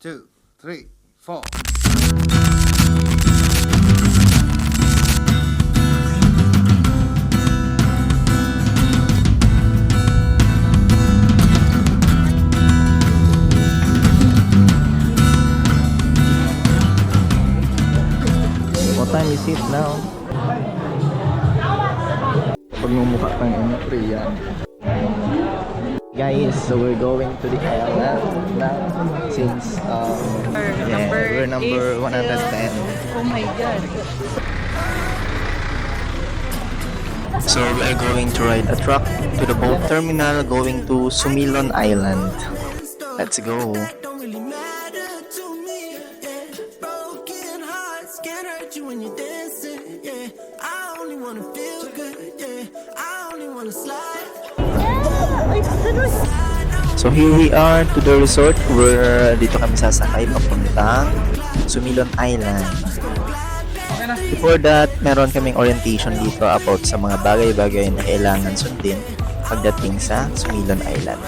2, 3, 4. What time is it now? Pagmumukha pang Priya. Guys, so we're going to the island now since we're number 110. Oh my god. So we're going to ride a truck to the boat terminal going to Sumilon Island. Let's go. So here we are to the resort where dito kami sasakay papuntang Sumilon Island. Before that, meron kaming orientation dito about sa mga bagay-bagay na kailangan sundin pagdating sa Sumilon Island.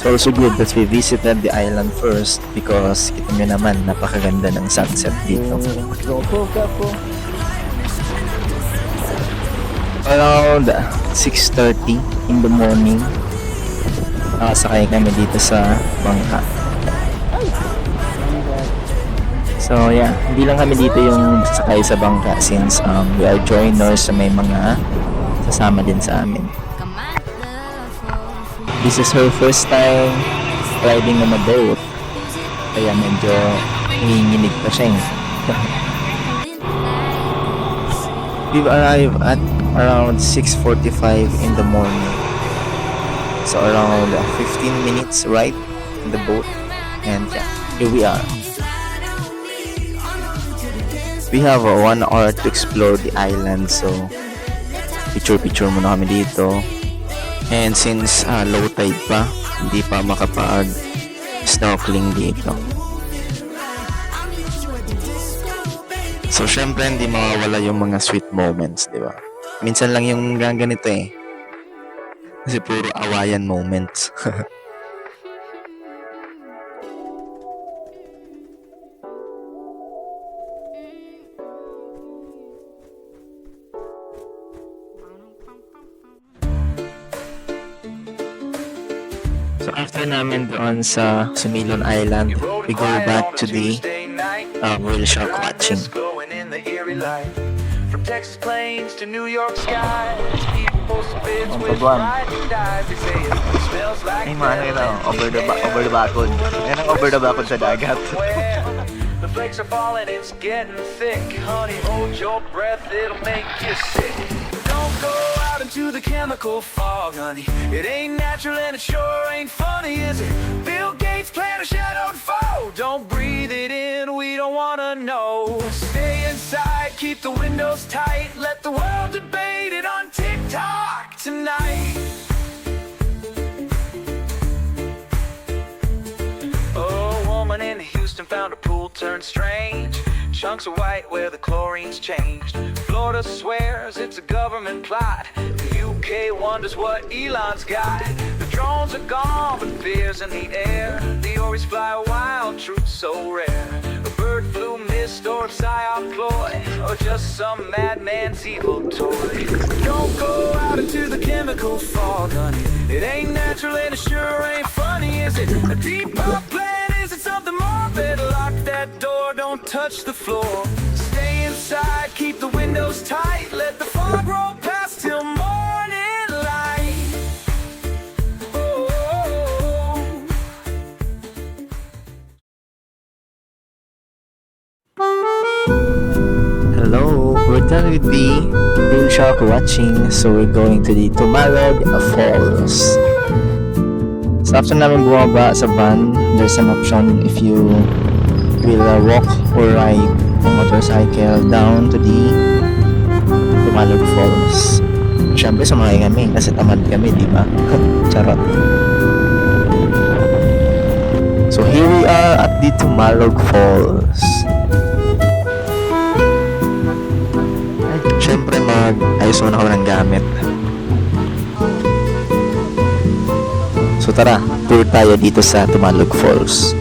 So also good that we visited the island first because kita nyo naman napakaganda ng sunset dito. Around 6:30 in the morning nakasakay kami dito sa bangka. So yeah, hindi lang kami dito yung sasakay sa bangka since we are joiners, so may mga sasama din sa amin. This is her first time riding on a boat, kaya medyo nanginginig pa siya. We've arrived at around 6:45 in the morning. So around 15 minutes ride in the boat, and yeah, here we are. We have 1 hour to explore the island, so picture muna kami dito. And since low tide pa, hindi pa makapag snorkeling dito. So syempre hindi mawawala yung mga sweet moments, di ba? Minsan lang yung ganito eh. Kasi puro awayan moments. So after namin doon sa Sumilon Island, we go back to the Whaleshark watching. From Texas plains to New York skies, people spits with pride and dies. They say it smells like ay maano ito, over the bakod. Yan ang over the bakod sa dagat. The flakes are falling, it's getting thick. Honey, hold your breath, it'll make you sick. Don't go out into the chemical fog, honey. It ain't natural and it sure ain't funny, is it? Bill Gates plan a shadow foe. Don't breathe it in, we don't wanna know. Stay inside, keep the windows tight. Let the world debate it on TikTok tonight. Oh, a woman in Houston found a pool turned strange. Chunks of white where the chlorine's changed. Florida swears it's a government plot. The UK wonders what Elon's got. The drones are gone, but fear's in the air. The Ories fly wild, truth so rare. A bird flu mist or a psyop ploy, or just some madman's evil toy. Don't go out into the chemical fog, honey. It ain't natural and it sure ain't funny, is it? A deep pop plan, is it something morbid? Lock that door, don't touch the floor. Stay inside, keep the windows tight. Let the fog roll past till morning light. Oh. Hello, we're done with the Whaleshark watching, so we're going to the Tumalog Falls. So after namin bumaba sa van, there's an option if you will walk or ride a motorcycle down to the Tumalog Falls. Siyempre sumakay kami kasi tamad kami, di ba? Charot. So here we are at the Tumalog Falls. Siyempre mag-ayos muna ako ng gamit. So So tara, tour tayo dito sa Tumalog Falls.